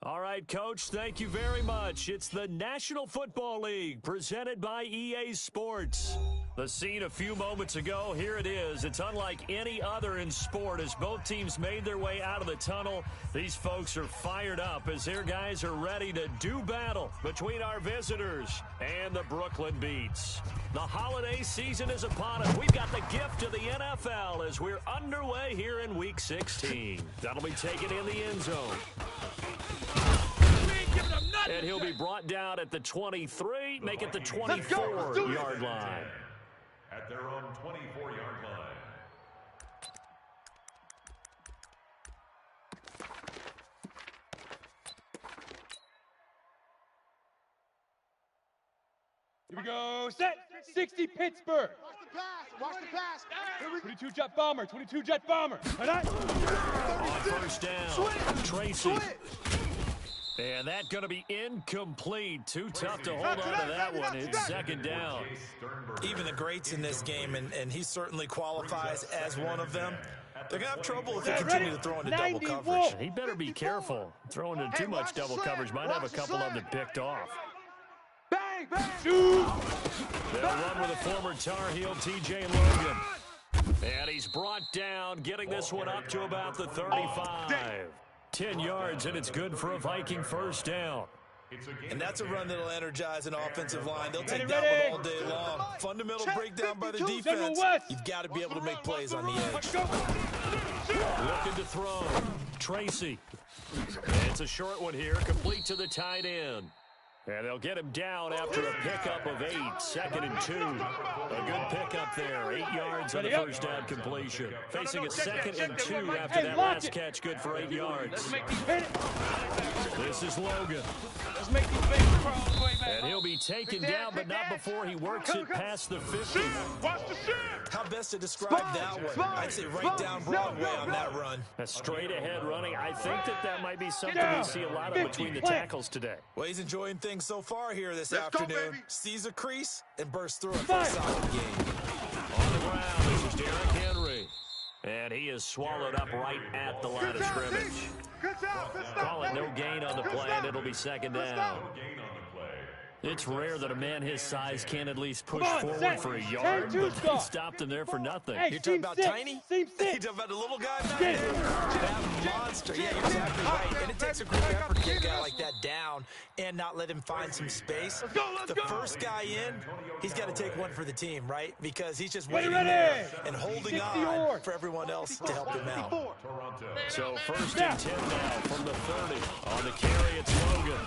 All right, Coach, thank you very much. It's the National Football League presented by EA Sports. The scene a few moments ago, here it is. It's unlike any other in sport as both teams made their way out of the tunnel. These folks are fired up as their guys are ready to do battle between our visitors and the Brooklyn Beats. The holiday season is upon us. We've got the gift of the NFL as we're underway here in Week 16. That'll be taken in the end zone. And he'll be brought down at the 23, make it the 24-yard line. At their own 24-yard line. Here we go. Set. 60 Pittsburgh. Watch the pass. Watch the pass. 22 jet bomber. 22 jet bomber. On first down, Tracy. And that's going to be incomplete. Too tough to hold on to that one. It's second down. Even the greats in this game, and he certainly qualifies as one of them, they're going to have trouble if they continue to throw into double coverage. He better be careful. Throwing into too much double coverage might have a couple of them picked off. Bang, bang. They'll run with a former Tar Heel, TJ Logan. And he's brought down, getting this one up to about the 35. 10 yards, and it's good for a Viking first down. And that's a run that'll energize an offensive line. They'll take that one all day long. Fundamental breakdown by the defense. You've got to be able to make plays on the edge. Looking to throw. Tracy. It's a short one here, complete to the tight end. And they'll get him down after a pickup of 8, 2nd and 2. A good pickup there, 8 yards on the first down completion. Facing a 2nd and 2 after that last catch, good for 8 yards. This is Logan. And he'll be taken down, but not before he works it past the 50. How best to describe that one? I'd say right down Broadway on that run. A straight ahead running. I think that might be something we see a lot of between the tackles today. Well, he's enjoying things so far here this afternoon. Sees a crease and bursts through it for a solid game. On the ground, this is Derrick Henry. And he is swallowed up right at the line of scrimmage. Call it no gain on the play, and it'll be second down. It's rare that a man his size can at least push forward for a yard, but they stopped him there for nothing. You're talking about tiny? You're talking about the little guy back there? That monster. Yeah, you're exactly right. And it takes a group effort to get a guy like that down and not let him find some space. The first guy in, he's got to take one for the team, right? Because he's just waiting there and holding on for everyone else to help him out. So first and 10 now from the 30. On the carry, it's Logan.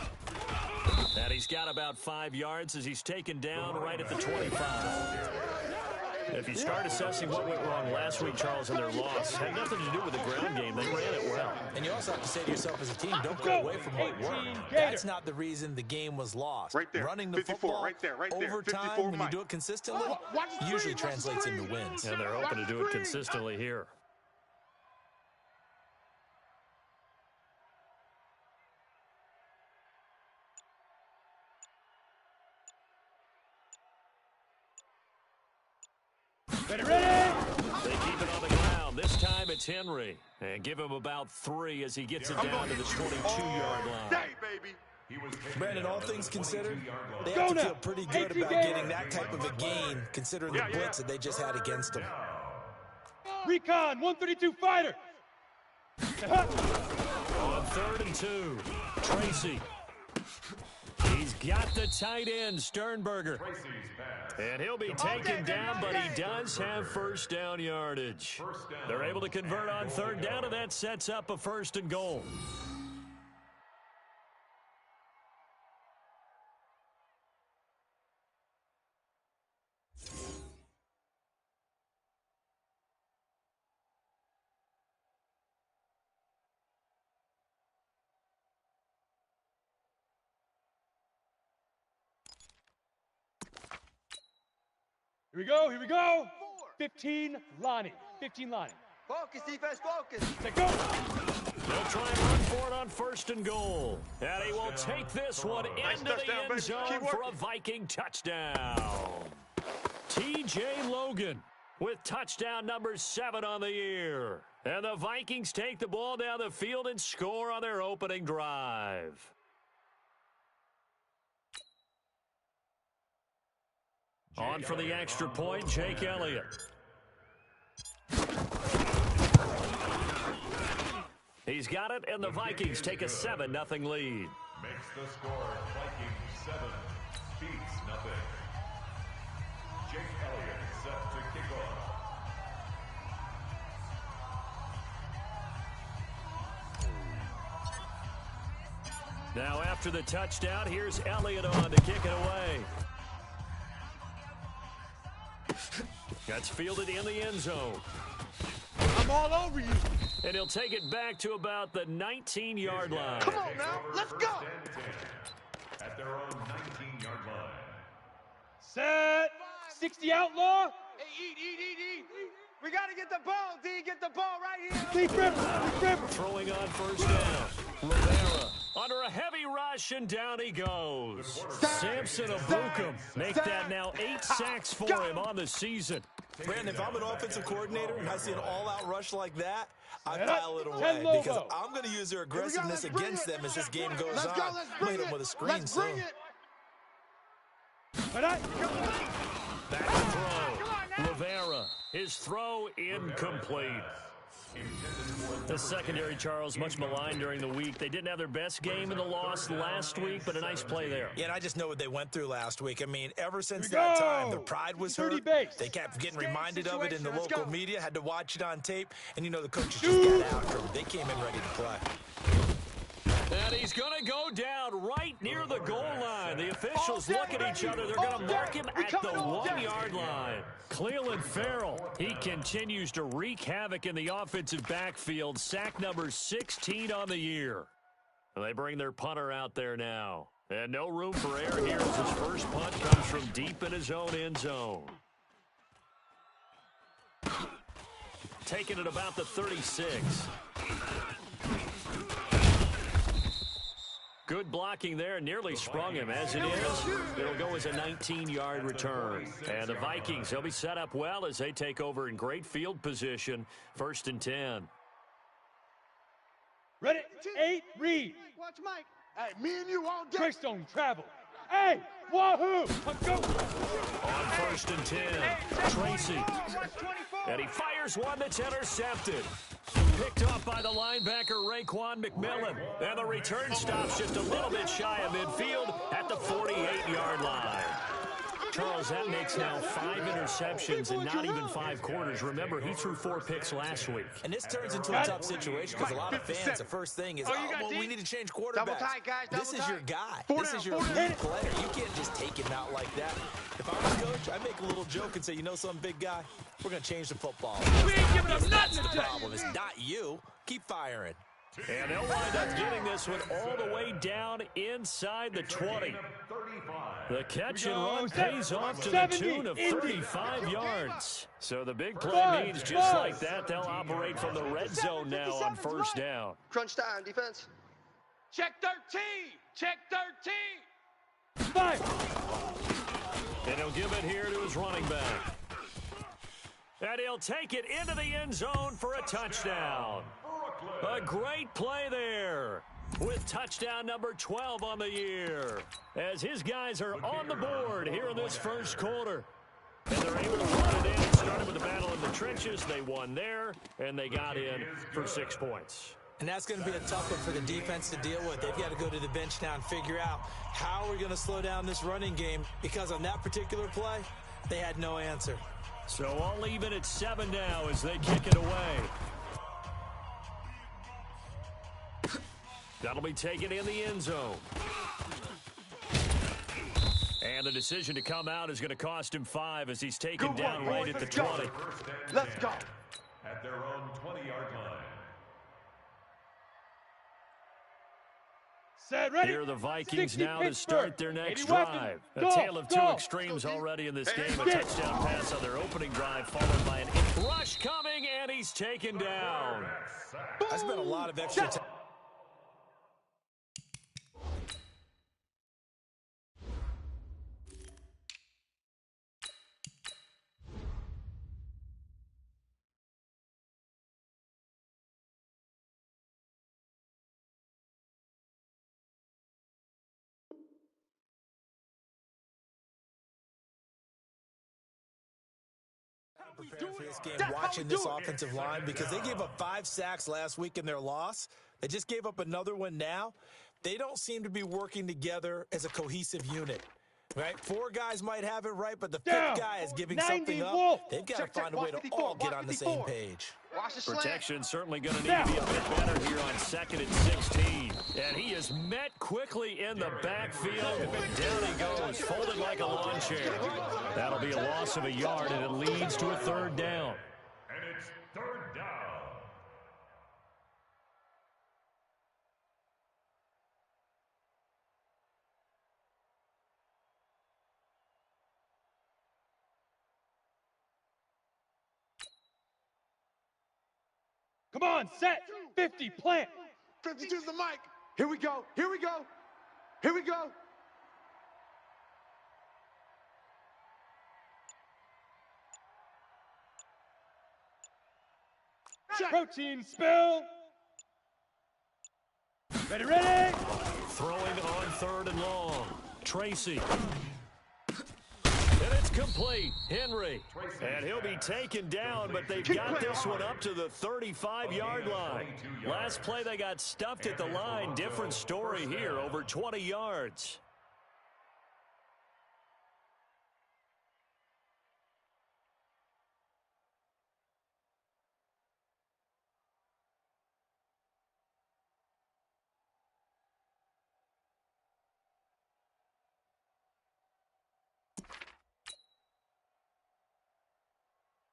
And he's got about 5 yards as he's taken down right at the 25. If you start assessing what went wrong last week, Charles, in their loss, had nothing to do with the ground game. They ran it well. And you also have to say to yourself as a team, don't go away from what worked. That's not the reason the game was lost. Right there. Running the football over time, when you do it consistently, usually translates into wins. And they're hoping to do it consistently here. Ready. They keep it on the ground. This time it's Henry. And give him about 3 as he gets it down to the 22-yard line. Brandon, all things considered, they have to feel pretty good about getting that type of a gain, considering the blitz that they just had against them. Recon, 132 fighter. On 3rd and 2, Tracy. He's got the tight end, Sternberger. And he'll be taken down, but he does have first down yardage. They're able to convert on 3rd down, and that sets up a 1st and goal. Here we go. 15 Lonnie. Focus, defense, focus. Let's go. They'll try and run for it on 1st and goal. And he will take this one into the end zone for a Viking touchdown. TJ Logan with touchdown number 7 on the year. And the Vikings take the ball down the field and score on their opening drive. On for the extra point, Jake Elliott. He's got it, and the Vikings take a 7-0 lead. Makes the score Vikings 7, Beats nothing. Jake Elliott set to kick off. Now after the touchdown, here's Elliott on to kick it away. That's fielded in the end zone. I'm all over you. And he'll take it back to about the 19-yard line. Come on now, let's go. At their own 19-yard line. Set. 60 outlaw. Hey, eat. We got to get the ball, D. Get the ball right here. Deep rip. Throwing on first down. Rivera under a heavy rush, and down he goes. Samson Abukum make that now 8 sacks for him on the season. Brandon, if I'm an offensive coordinator and I see an all-out rush like that, I file it away because I'm going to use their aggressiveness against them as this game goes on. I'm hit them with a screen soon. Back to throw. Rivera. His throw incomplete. The secondary, Charles, much maligned during the week. They didn't have their best game in the loss last week, but a nice play there. Yeah, and I just know what they went through last week. I mean, ever since that time, their pride was hurt. They kept getting reminded of it in the local media, had to watch it on tape, and you know the coaches just got after them. They came in ready to play. And he's going to go down right near the goal line. The officials look at each other. They're going to mark him at the 1-yard line. Cleveland Farrell, he continues to wreak havoc in the offensive backfield. Sack number 16 on the year. And they bring their punter out there now. And no room for error here as his first punt comes from deep in his own end zone. Taking it about the 36. Good blocking there, nearly sprung him. As it is, it'll go as a 19-yard return. And the Vikings, they'll be set up well as they take over in great field position. 1st and 10. Ready, 8, read. Watch Mike. Hey, me and you all day. Trickstone travel. Hey, wahoo! Let's go. On 1st and 10, Tracy. And he fires one that's intercepted. Picked off by the linebacker, Raekwon McMillan. And the return stops just a little bit shy of midfield at the 48-yard line. Charles, that makes now 5 interceptions in not even 5 quarters. Remember, he threw 4 picks last week. And this turns into a tough situation because a lot of fans, the first thing is, we need to change quarterbacks. This is your guy. This is your lead player. You can't just take him out like that. If I was coach, I'd make a little joke and say, you know something, big guy? We're going to change the football. We ain't giving up That's nothing the problem. It's not you. Keep firing. And they'll wind up getting this one all the way down inside the 20. The catch and run pays off to the tune of 35 yards. So the big play means just like that, they'll operate from the red zone now on first down. Crunch time, defense. Check 13. Check 13. 5. And he'll give it here to his running back. And he'll take it into the end zone for a touchdown. A great play there with touchdown number 12 on the year as his guys are on the board here in this first quarter. And they're able to run it in. Started with the battle in the trenches. They won there, and they got in for 6 points. And that's going to be a tough one for the defense to deal with. They've got to go to the bench now and figure out how we're going to slow down this running game because on that particular play, they had no answer. So all even at 7 now as they kick it away. That'll be taken in the end zone. And the decision to come out is going to cost him 5 as he's taken down right at the 20. Let's go. At their own 20-yard line. Set, ready. Here are the Vikings now to Pittsburgh. start their next 80 weapons. drive. A Go, tale of 2 go. extremes already in this game. A touchdown pass on their opening drive followed by an rush coming, and he's taken down. I spent a lot of extra time. preparing for this game, watching this offensive line, because they gave up 5 sacks last week in their loss. They just gave up another one now. They don't seem to be working together as a cohesive unit. Right? 4 guys might have it right, but the 5th guy is giving something up. They've got to find a way to all get on the same page. Protection certainly going to need to be a bit better here on 2nd and 16. And he is met quickly in the backfield. Down he goes, folded like a lawn chair. That'll be a loss of a yard, and it leads to a 3rd down. And it's 3rd down. Come on, set. 50, plant. 52's the mic. Here we go. Here we go. Here we go. Protein spill. Ready, ready. Throwing on 3rd and long. Tracy. And it's complete. Henry. And he'll be taken down, but they've got this one up to the 35-yard line. Last play, they got stuffed at the line. Different story here, over 20 yards.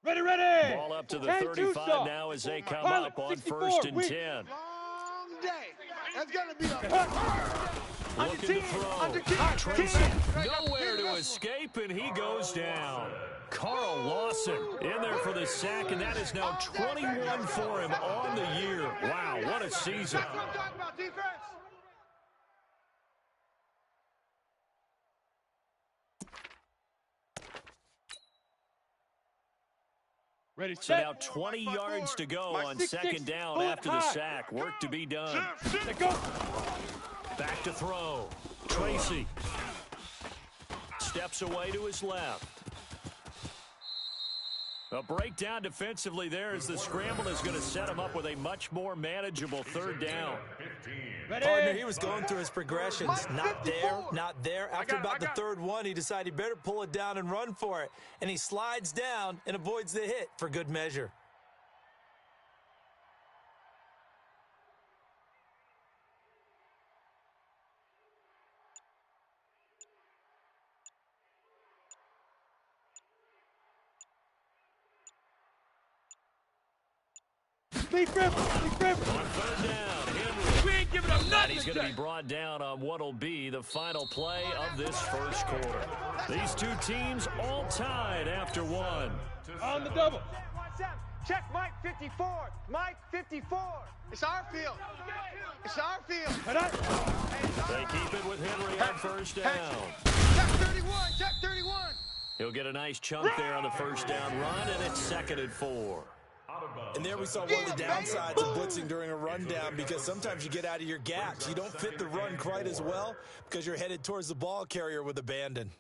Ready, ready. Ball up to the 35 now as they come up on 1st and 10. Long day. That's going to be a Looking to throw. Tracy nowhere to escape, and he goes down. Carl Lawson in there for the sack, and that is now 21 for him on the year. Wow, what a season. That's what I'm talking about, defense. Ready, So set. now 20 yards to go on 2nd down pull it after the high. sack. Work to be done. Let go. Back to throw. Tracy steps away to his left. A breakdown defensively there as the scramble is going to set him up with a much more manageable 3rd down. Ready. Partner, he was going through his progressions. Not there, not there. After about the 3rd one, he decided he better pull it down and run for it. And he slides down and avoids the hit for good measure. Big rip. On 3rd down, Henry. We ain't giving up And nothing. he's going to be brought down on what will be the final play of this 1st quarter. These 2 teams all tied after 1. On the double. Check Mike 54. Mike 54. It's our field. It's our field. They keep it with Henry on 1st down. Check 31. Check 31. He'll get a nice chunk there on the 1st down run, and it's 2nd and 4. And there we saw one of the downsides of blitzing during a rundown, because sometimes you get out of your gaps. You don't fit the run quite as well because you're headed towards the ball carrier with abandon.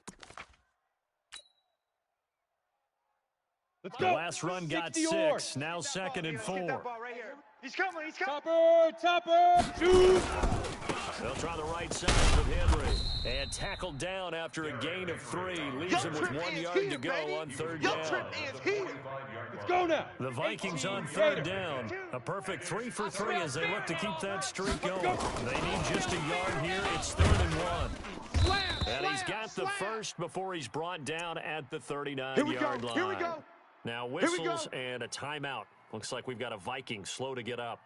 Let's The go. last run got 60 6. yards. Now 2nd and 4. Get that ball right here. He's coming. He's coming. Topper. Shoot. They'll try the right side with Henry. And tackled down after a gain of 3. Leaves him with 1 yard to go on 3rd Your down. trip is here. Let's go now. The Vikings on 3rd down. A perfect 3 for 3 as they look to keep that streak going. They need just a yard here. It's 3rd and 1. And he's got the first before he's brought down at the 39-yard line. Here we go. Now whistles and a timeout. Looks like we've got a Viking slow to get up.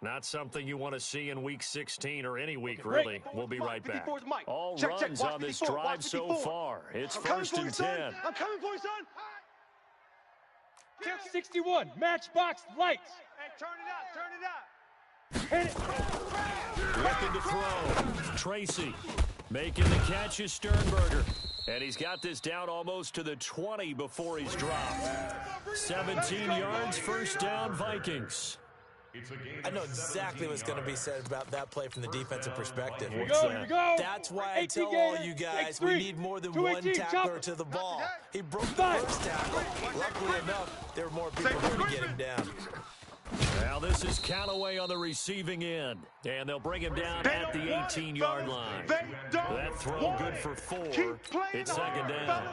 Not something you want to see in Week 16 or any week, really. We'll be right back. All runs on this drive so far. It's 1st and 10. I'm coming for you, son. Check 61. Matchbox lights. Hey, turn it up. Turn it up. Hit it. Looking to throw. Tracy making the catch is Sternberger. And he's got this down almost to the 20 before he's dropped. 17 yards, 1st down, Vikings. It's a game I know of exactly 17 what's going to be yards. said about that play from the defensive perspective. Here we go, here we go. That's why I 18 tell all gainer, you take guys, three. we need more than 218, one tackler chopper. to the ball. He broke the Five. first tackle. Luckily enough, there were more people there to get him down. Now this is Callaway on the receiving end, and they'll bring him down at the 18-yard line. That throw good for 4. It's second down.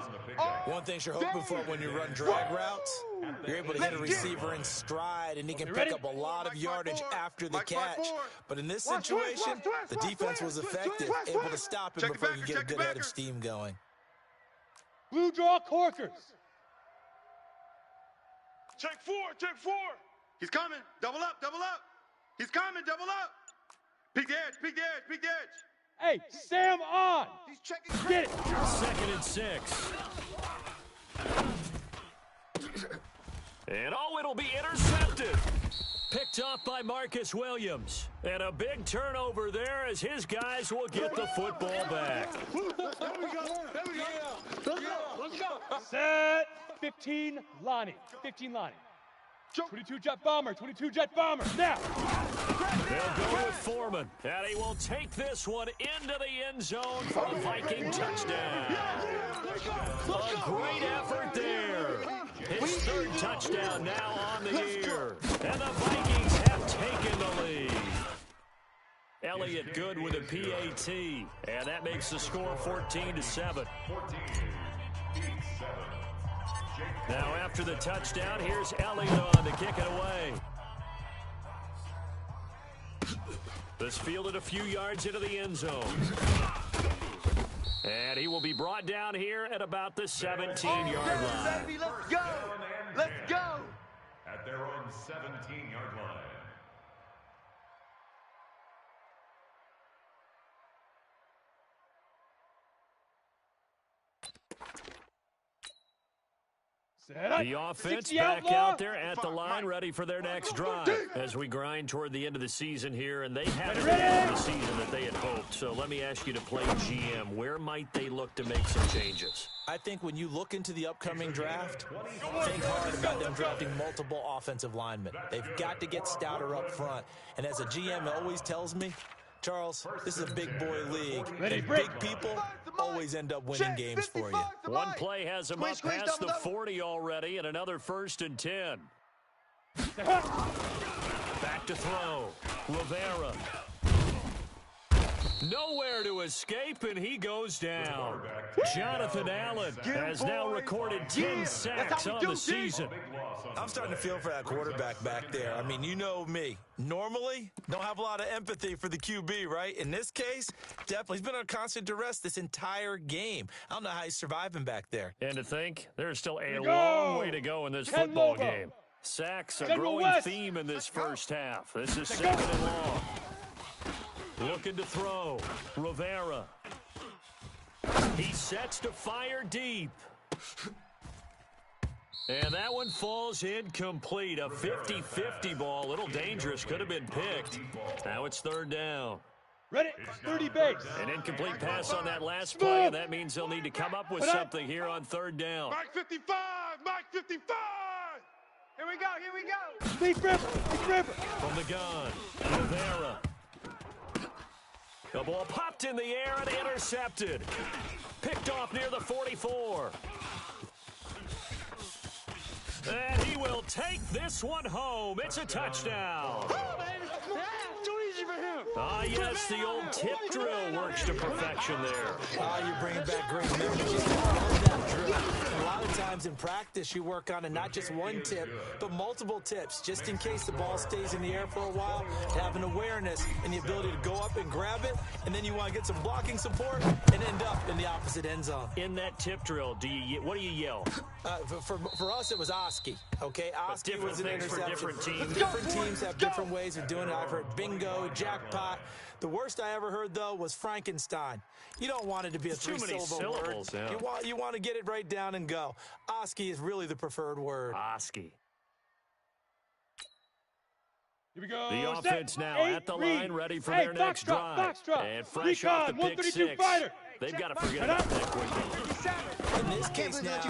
One thing you're hoping for when you run drag routes, you're able to hit a receiver in stride, and he can pick up a lot of yardage after the catch. But in this situation, the defense was effective, able to stop him before he could get a good head of steam going. Blue draw corkers. Check 4, check 4. He's coming. Double up, double up. He's coming, double up. Peek the edge, peek the edge, peek the edge. Hey, Sam on. He's checking. Get it. 2nd and 6. And it'll be intercepted. Picked off by Marcus Williams. And a big turnover there as his guys will get the football back. There we go. There we go. Let's go. Set. 15 Lonnie. 15 Lonnie. 22 jet bomber. 22 jet bomber. Now. They'll go with Foreman. And he will take this one into the end zone for a Viking touchdown. A great effort there. His 3rd touchdown now on the year. And the Vikings have taken the lead. Elliott good with a PAT. And that makes the score 14-7. 14-7. Now after the touchdown, here's Elliott on to kick it away. This fielded a few yards into the end zone. And he will be brought down here at about the 17-yard line. Baby, let's go. Let's go. At their own 17-yard line. The offense back out there at the line, ready for their next drive as we grind toward the end of the season here, and they haven't had the season that they had hoped. So let me ask you to play GM. Where might they look to make some changes? I think when you look into the upcoming draft, think hard about them drafting multiple offensive linemen. They've got to get stouter up front. And as a GM always tells me, Charles, this is a big boy league. And big people always end up winning games for you. One play has him up past the 40 already, and another 1st and 10. Back to throw. Rivera. Nowhere to escape, and he goes down. Jonathan Allen has now recorded 10 sacks on the season. I'm starting to feel for that quarterback back there. I mean, you know me. Normally, don't have a lot of empathy for the QB, right? In this case, definitely. He's been under constant duress this entire game. I don't know how he's surviving back there. And to think, there's still a long way to go in this football game. Sacks a growing theme in this first half. This is 2nd and long. Looking to throw. Rivera. He sets to fire deep. And that one falls incomplete. A 50-50 ball. A little dangerous. Could have been picked. Now it's 3rd down. Ready? 30 base. An incomplete pass on that last play, and that means they'll need to come up with something here on 3rd down. Mike 55. Mike 55. Here we go. Here we go. Steve River. From the gun. Rivera. The ball popped in the air and intercepted. Picked off near the 44. And he will take this one home. It's a touchdown. Too easy for him. Ah, yes, the old tip drill works to perfection there. Ah, you're bringing back great memories. I love that drill. A lot of times in practice, you work on it, not just one tip, but multiple tips, just in case the ball stays in the air for a while, to have an awareness and the ability to go up and grab it, and then you want to get some blocking support and end up in the opposite end zone. In that tip drill, what do you yell? For us, it was Oski. Okay, Oski was an interception. For different teams. Different teams have different ways of doing it. I've heard bingo, jackpot. The worst I ever heard, though, was Frankenstein. You don't want it to be a three-syllable word. Yeah. You want to get it right down and go. Oski is really the preferred word. Oski. Here we go. The offense now at the line, ready for their next drive. And fresh Recon, off the pick 6. fighter. They've got to forget about that quickly. In this case now,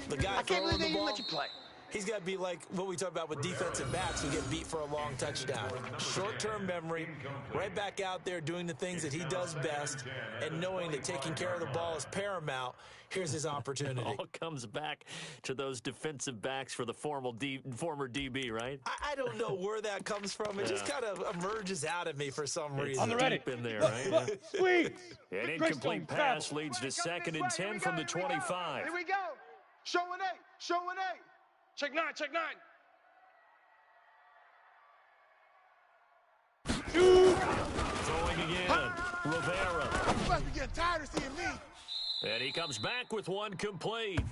the guy I can't throwing believe they the didn't ball, let you play. he's got to be like what we talk about with defensive backs who get beat for a long touchdown. Short-term memory, right back out there doing the things that he does best, and knowing that taking care of the ball is paramount. Here's his opportunity. It all comes back to those defensive backs for the former DB, right? I don't know where that comes from. It just kind of emerges out of me for some reason. On the ready. Deep in there, right? Squeeze. An incomplete pass leads to 2nd and 10 from the 25. Here we go. Show an 8. Show an 8. Check 9. Check 9. Throwing again. Rivera. You must be getting tired of seeing me. And he comes back with one complete.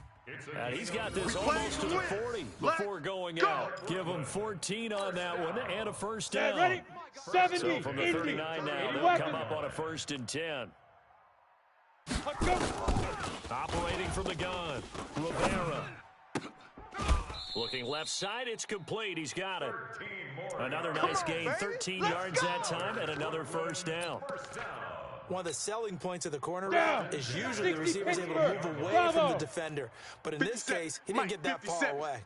And he's got this almost to the 40 before going out. Give him 14 on that one and a first down. Ready? 70. So from the 39 now, they'll come up on a 1st and 10. Operating from the gun, Rivera. Looking left side, it's complete. He's got it. Another nice gain, 13 yards that time, and another first down. One of the selling points of the corner route is usually the receiver's able to move away from the defender. But in this case, he didn't get that far away.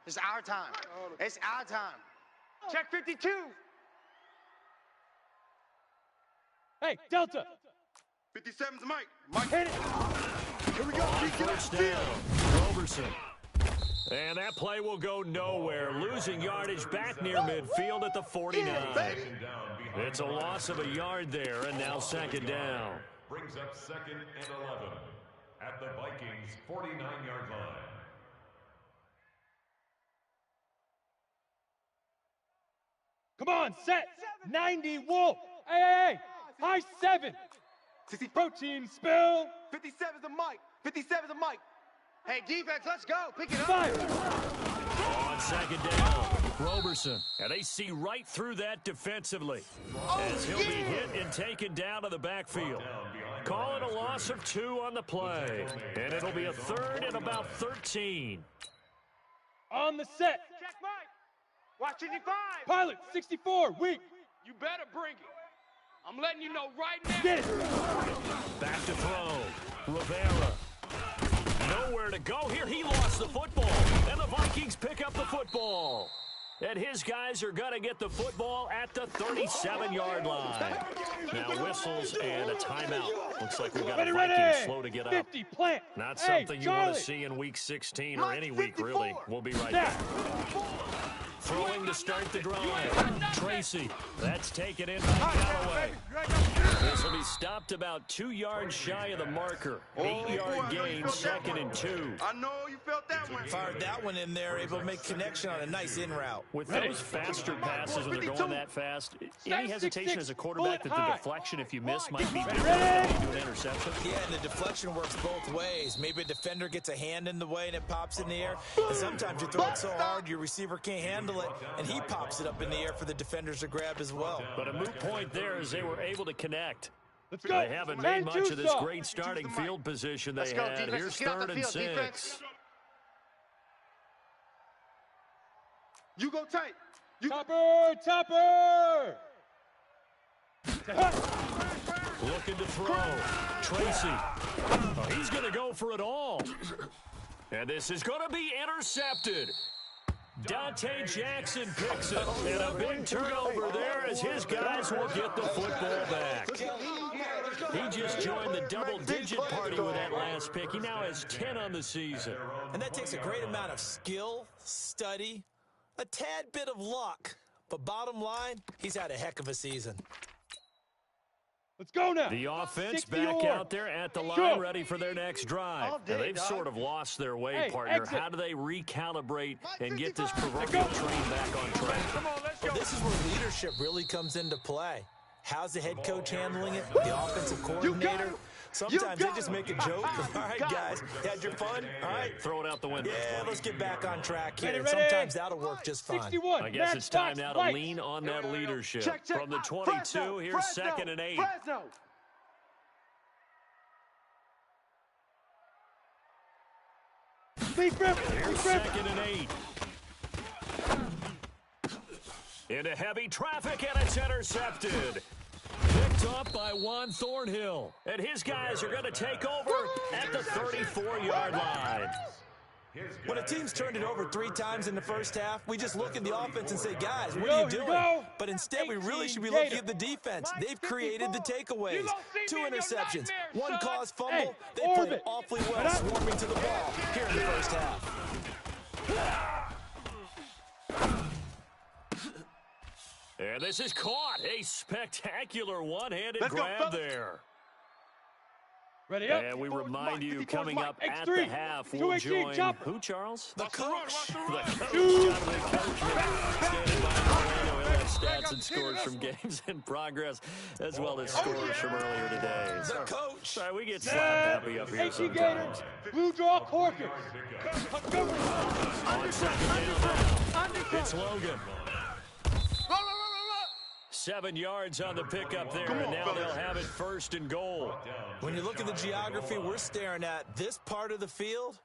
It's our time. It's our time. Check 52. Hey, Delta. 57's Mike. Mike. Hit it. Here we go. First down, Roberson. And that play will go nowhere. Losing yardage back near midfield at the 49. It's a loss of a yard there, and now 2nd down. Brings up 2nd and 11 at the Vikings' 49-yard line. Come on, set. 90 Wolf. Hey. High 7. 60 protein spill. 57's a Mike. 57's a Mike. Hey, defense, let's go. Pick it up. 5. On 2nd down, Roberson. And they see right through that defensively as he'll be hit and taken down to the backfield. Call it a loss of 2 on the play. And it'll be a 3rd and about 13. On the set. Check Mike. Watch 55. Pilot, 64, weak. You better bring it. I'm letting you know right now. Get it. Back to throw. Rivera. Nowhere to go here. He lost the football. And the Vikings pick up the football. And his guys are going to get the football at the 37-yard line. Now whistles and a timeout. Looks like we've got a Vikings slow to get up. 50 plant. Not something you want to see in Week 16 or any week, really. We'll be right back. Throwing to start the drive. Tracy. That's taken in by Galloway. This will be stopped about 2 yards shy of the marker. 8-yard gain, 2nd and 2. I know you felt that one. Fired that one in there, able to make connection on a nice in route. With those faster passes when they're going that fast, any hesitation as a quarterback that the deflection, if you miss, might be different than you do an interception? Yeah, and the deflection works both ways. Maybe a defender gets a hand in the way and it pops in the air. And sometimes you throw it so hard your receiver can't handle it, and he pops it up in the air for the defenders to grab as well. But a moot point there is they were able to connect. Let's go. They haven't made much of this great starting field position they had. Here's 3rd and 6. You go tight. Topper. Looking to throw. Tracy. Oh, he's going to go for it all. And this is going to be intercepted. Dante Jackson picks it, and a big turnover there as his guys will get the football back. He just joined the double-digit party with that last pick. He now has 10 on the season. And that takes a great amount of skill, study, a tad bit of luck. But bottom line, he's had a heck of a season. Let's go now. The offense back out there at the line, ready for their next drive. Now, they've sort of lost their way, partner. Exit. How do they recalibrate and get this proverbial train back on track? Well, this is where leadership really comes into play. How's the head coach handling it? The offensive coordinator? Sometimes they just make a joke. All right, guys, you had your fun? All right. Throw it out the window. Yeah, let's get back on track here. Ready. Sometimes that'll work just fine. 61. I guess it's time now to lean on that leadership. Check. From the 22, here's 2nd and 8. Fresno. Here's 2nd and 8. Into heavy traffic, and it's intercepted. Picked up by Juan Thornhill. And his guys are going to take over at the 34-yard line. When a team's turned it over 3 times in the first half, we just look at the offense and say, guys, what are you doing? But instead, we really should be looking at the defense. They've created the takeaways. 2 interceptions, 1 caused fumble. They played awfully well swarming to the ball here in the first half. And this is caught. A spectacular one-handed grab there. Ready up. And we remind you, coming up at the half, we'll join who, Charles? The coach. The coach, Jonathan Coachman, standing by Orlando. He'll have stats and scores from games in progress, as well as scores from earlier today. The coach. Sorry, we get slap happy up here sometimes. Blue draw Corkers. On second down now, it's Logan. 7 yards on the pickup there, and now they'll have it 1st and goal. When you look at the geography we're staring at, this part of the field,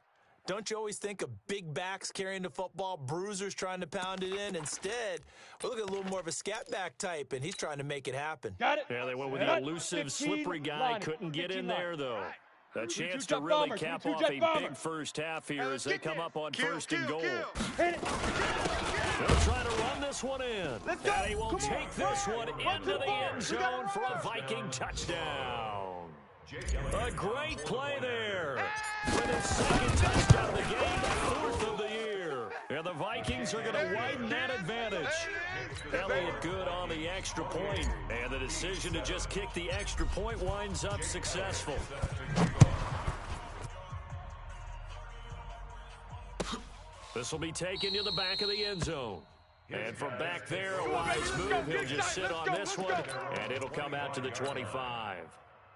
don't you always think of big backs carrying the football, bruisers trying to pound it in? Instead, we're looking at a little more of a scat back type, and he's trying to make it happen. Got it. Yeah, they went with the elusive, slippery guy. Couldn't get in there, though. A chance to really cap off a big first half here as they come up on 1st and goal. Hit it. They'll try to run this one in. And he will take this one into the end zone for a Viking touchdown. A great play there. For the 2nd touchdown of the game, the 4th of the year. And the Vikings are going to widen that advantage. Elliott good on the extra point. And the decision to just kick the extra point winds up successful. This will be taken to the back of the end zone. And from back there, a wise move. He'll just sit on this one, and it'll come out to the 25.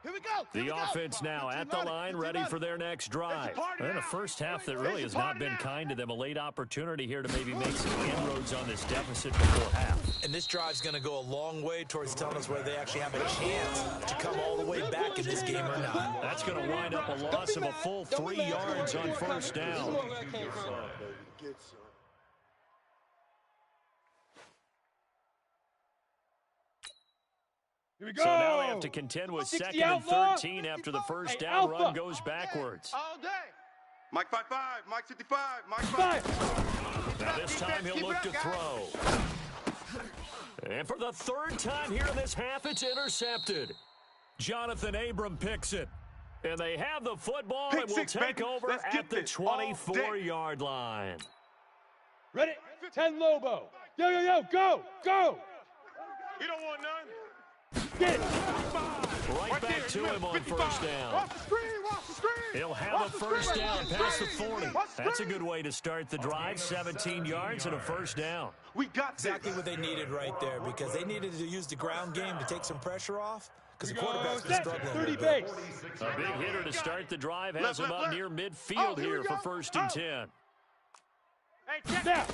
Here we go. The offense now at the line, ready for their next drive. And a first half that really has not been kind to them. A late opportunity here to maybe make some inroads on this deficit before half. And this drive's going to go a long way towards telling us whether they actually have a chance to come all the way back in this game or not. That's going to wind up a loss of a full 3 yards on 1st down. Here we go. So now they have to contend with 2nd and 13 after the first down run goes backwards. All day. Mike 5-5, Mike 55, Mike 5. Now this time he'll look to throw. And for the 3rd time here in this half, it's intercepted. Jonathan Abram picks it. And they have the football and will take over at the 24-yard line. Ready? 10 Lobo. Yo, yo, yo, go, go. He don't want none. Get it. Right back to him on 1st down. Watch the screen, watch the screen. He'll have a 1st down past the 40. That's a good way to start the drive. 17 yards and a 1st down. We got exactly what they needed right there, because they needed to use the ground game to take some pressure off, because the quarterback's been struggling 30 base. A big hitter to start the drive has him up near midfield here for 1st and 10. Hey, snap.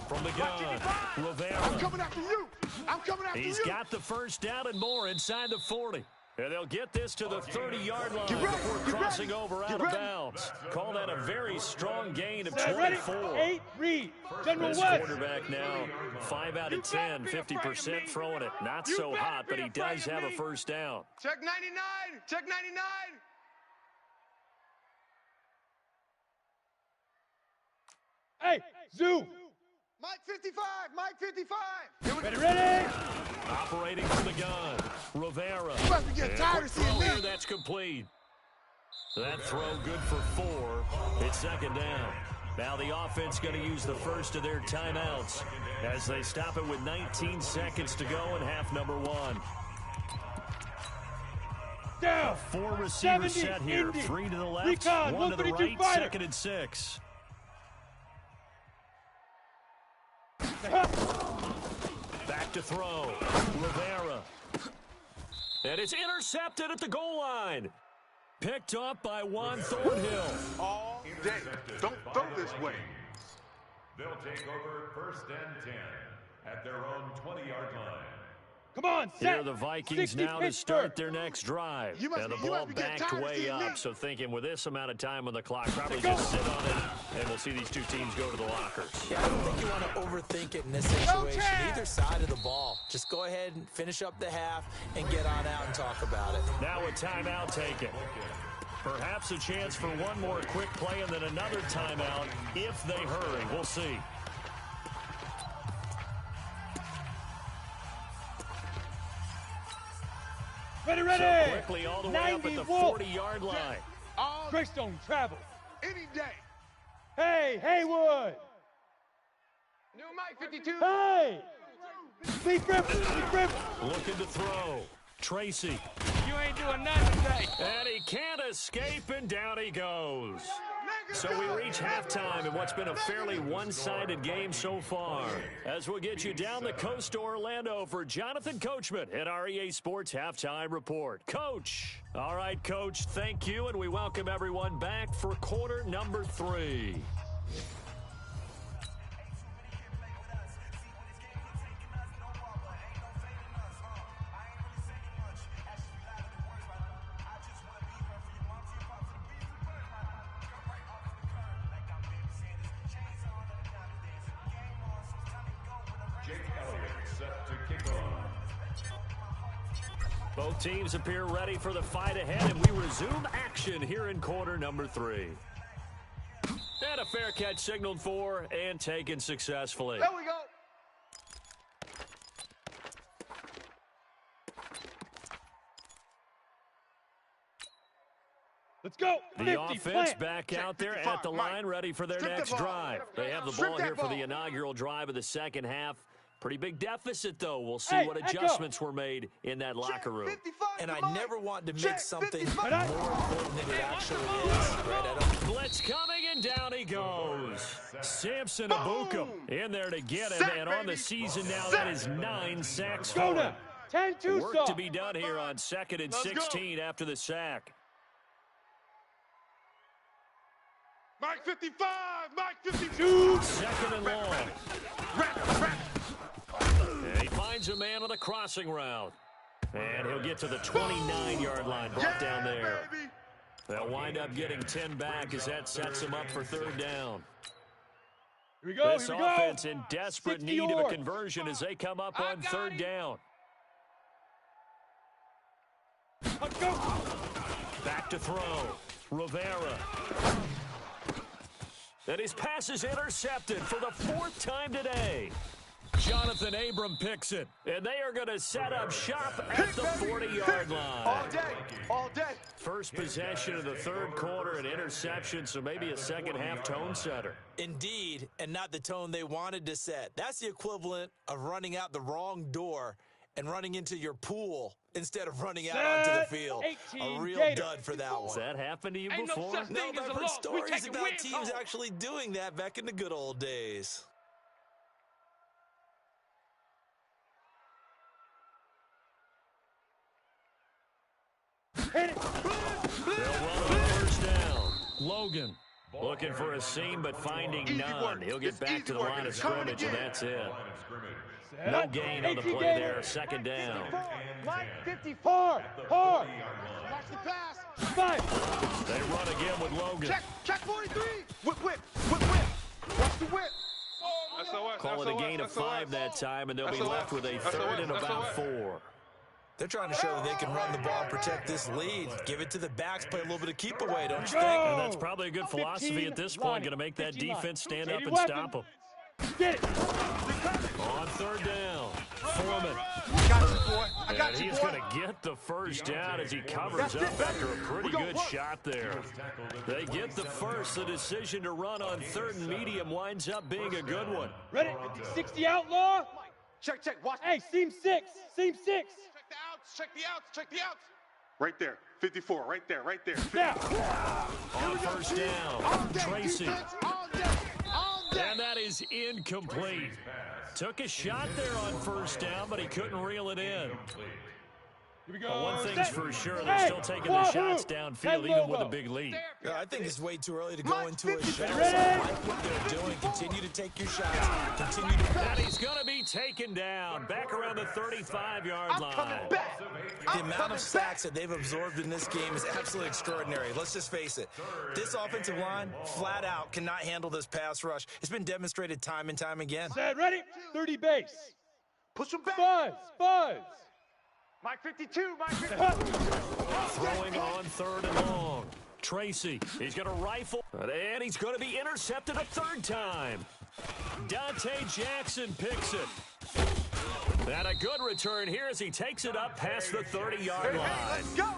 From the gun, Rivera. I'm coming after you. I'm coming after you. He's got the 1st down and more inside the 40. And they'll get this to the 30-yard line before crossing over out of bounds. Call that a very strong gain of 24. 8 read. General This West. quarterback now 5 out of 10, 50% throwing it. Not so hot, but he does have a 1st down. Check 99. Check 99. Hey, Zoo. Mike 55, Mike 55. Ready, ready. Operating from the gun, Rivera. You must be getting tired of seeing me. Here, that's complete. That throw good for 4. It's 2nd down. Now the offense going to use the first of their timeouts as they stop it with 19 seconds to go in half number 1. Down. 4 receivers set here. Indy. 3 to the left, Recon, 1 to the 132 right, fighter. 2nd and 6. Back to throw. Rivera. And it's intercepted at the goal line. Picked up by Juan Thornhill. All day. Don't throw this way. They'll take over 1st and 10 at their own 20-yard line. Come on, Here set. are the Vikings 60 now to Pittsburgh. start their next drive. And the ball be getting backed tired of way seeing me. up. So thinking with this amount of time on the clock, probably just sit on it, and we'll see these two teams go to the lockers. Yeah, I don't think you want to overthink it in this situation. Either side of the ball. Just go ahead and finish up the half and get on out and talk about it. Now a timeout taken. Perhaps a chance for one more quick play and then another timeout if they hurry. We'll see. Ready, ready. So quickly all the way up at the 40-yard line. Greystone travels. Any day. Hey, Haywood. New Mike 52. Hey. Lee Griffin. Looking to throw. Tracy. You ain't doing nothing today. And he can't escape, and down he goes. So we reach halftime in what's been a fairly one-sided game so far. As we'll get you down the coast to Orlando for Jonathan Coachman at our EA Sports Halftime Report. Coach. All right, Coach, thank you, and we welcome everyone back for quarter number 3. Both teams appear ready for the fight ahead, and we resume action here in quarter number 3. And a fair catch signaled for and taken successfully. There we go. Let's go. The offense back out there at the line, ready for their next drive. They have the ball here for the inaugural drive of the second half. Pretty big deficit, though. We'll see what adjustments were made in that locker room. And I never want to make something more important than it actually is. Right, Adam? Blitz coming, and down he goes. Samson Abukum in there to get him, and on the season now, that is 9 sacks for him. 10-2 Work to be done here on 2nd and 16 after the sack. Mike 55, Mike 52. 2nd and long. And he finds a man on the crossing route. And he'll get to the 29-yard line, brought down there. Baby. They'll wind up getting 10 back as that sets him up for 3rd down. Here we go. This offense in desperate need of a conversion as they come up on 3rd down. Let's go. Back to throw. Rivera. And his pass is intercepted for the 4th time today. Jonathan Abram picks it. And they are going to set up shop at the 40-yard line. All day. All day. First possession of the 3rd quarter, an interception, so maybe a second-half tone setter. Indeed, and not the tone they wanted to set. That's the equivalent of running out the wrong door and running into your pool instead of running out onto the field. A real dud for that one. Has that happened to you Ain't before? no such No, thing but as I've a heard loss. We stories taking about wins teams home. actually doing that back in the good old days. Hit it. They'll run on 1st down. Logan looking for a seam, but finding none. He'll get back to the line of scrimmage, and that's it. No gain on the play there. 2nd down. Mike 54. Hard. Watch the pass. 5. They run again with Logan. Check 43. Whip. Watch the whip. Call it a gain of 5 that time, and they'll be left with a 3rd and about 4. They're trying to show that they can run the ball and protect this lead. Give it to the backs, play a little bit of keep away, don't you think? And that's probably a good philosophy at this point, going to make that defense stand up and stop them. Get it. On 3rd down, Foreman. I got you, boy. I got And you, he's boy. going to get the 1st down as he covers up after a pretty good shot there. They get the 1st. The decision to run on 3rd and medium winds up being a good one. Ready. 60 outlaw. Check. Watch. Hey, seam 6. Seam 6. Check the outs. Right there. 54. Right there. Now. On 1st down, Tracy. All day. And that is incomplete. Took a shot there on 1st down, but he couldn't reel it in. Here we go. But one thing's for sure, they're still taking the shots downfield, even with a big lead. Yeah, I think it's way too early to go into a shot. Ready? Like what they're doing. Continue to take your shots. Continue to And he's going to be taken down, back around the 35-yard line. The amount of sacks that they've absorbed in this game is absolutely extraordinary. Let's just face it. This offensive line, flat out, cannot handle this pass rush. It's been demonstrated time and time again. Set. Ready. 30 base. Push him back. Buzz. Mike 52. Mike 52. Throwing on 3rd and long. Tracy. He's going to rifle, and he's going to be intercepted a third time. Dante Jackson picks it. And a good return here as he takes it up past the 30-yard line. Let's go.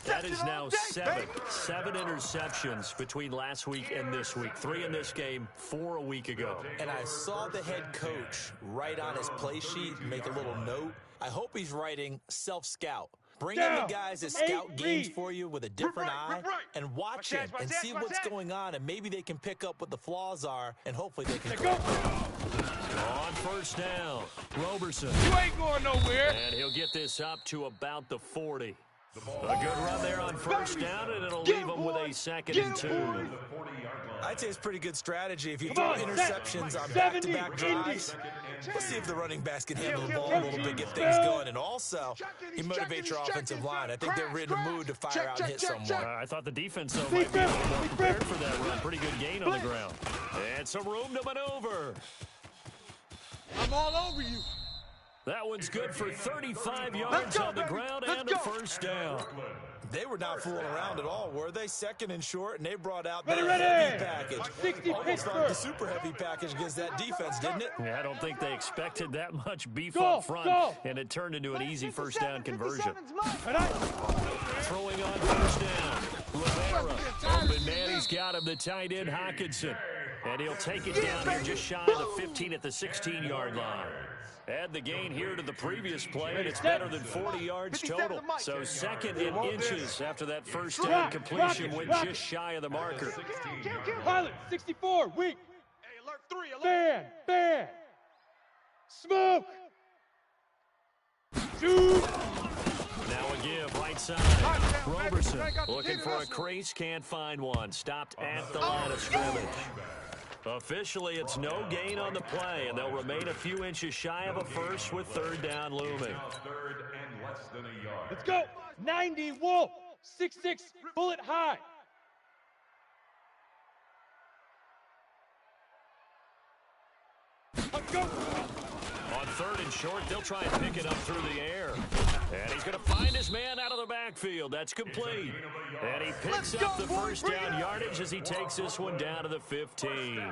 That is now seven interceptions between last week and this week. 3 in this game, 4 a week ago. And I saw the head coach write on his play sheet, make a little note. I hope he's writing self-scout. Bring in the guys that scout games for you with a different eye and watch him and see what's going on, and maybe they can pick up what the flaws are, and hopefully they can go. On first down, Roberson. You ain't going nowhere. And he'll get this up to about the 40. A good run there on first down, and it'll leave him with a 2nd and 2. I'd say it's pretty good strategy. If you throw interceptions on back-to-back drives, let's see if the running backs can handle the ball a little bit, get things going. And also, you motivate your offensive line. I think they're in the mood to fire out and hit someone. I thought the defense, though, might be a little more prepared for that run. Pretty good gain on the ground. And some room to maneuver. I'm all over you. That one's good for 35 yards on the ground and a first down. They were not fooling around at all, were they? 2nd and short, and they brought out the heavy package. Almost like the super heavy package against that defense, didn't it? Yeah, I don't think they expected that much beef up front, and it turned into an easy first down conversion. Throwing on first down, Rivera. Open man, he's got him, the tight end, Hawkinson. And he'll take it down here just shy of the 15 at the 16-yard line. Add the gain here to the previous play, and it's better than 40 yards total. So 2nd in inches after that first down completion went just shy of the marker. Pilot, 64, weak. Hey, alert 3, alert. Ban. Smoke. Shoot. Now a give, right side. Roberson looking for a crease, can't find one. Stopped at the line of scrimmage. Officially, it's no gain on the play, and they'll remain a few inches shy of a first with 3rd down looming. 3rd and less than a yard. Let's go. 90 Wolf. 6'6", bullet high. Let's go. On 3rd and short, they'll try and pick it up through the air. And he's going to find his man out of the backfield. That's complete. And he picks up the first down yardage as he takes this one down to the 15.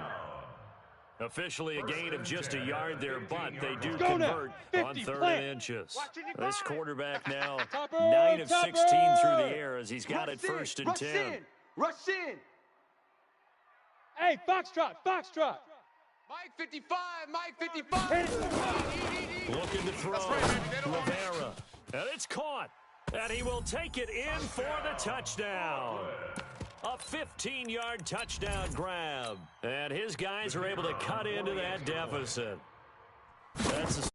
Officially a gain of just a yard there, but they do convert on 3rd and inches. This quarterback now 9 of 16 through the air as he's got it 1st and 10. Rush in. Hey, Foxtrot. Mike 55, Mike 55. Looking to throw, Rivera. And it's caught. And he will take it in for the touchdown. A 15-yard touchdown grab. And his guys are able to cut into that deficit. That's a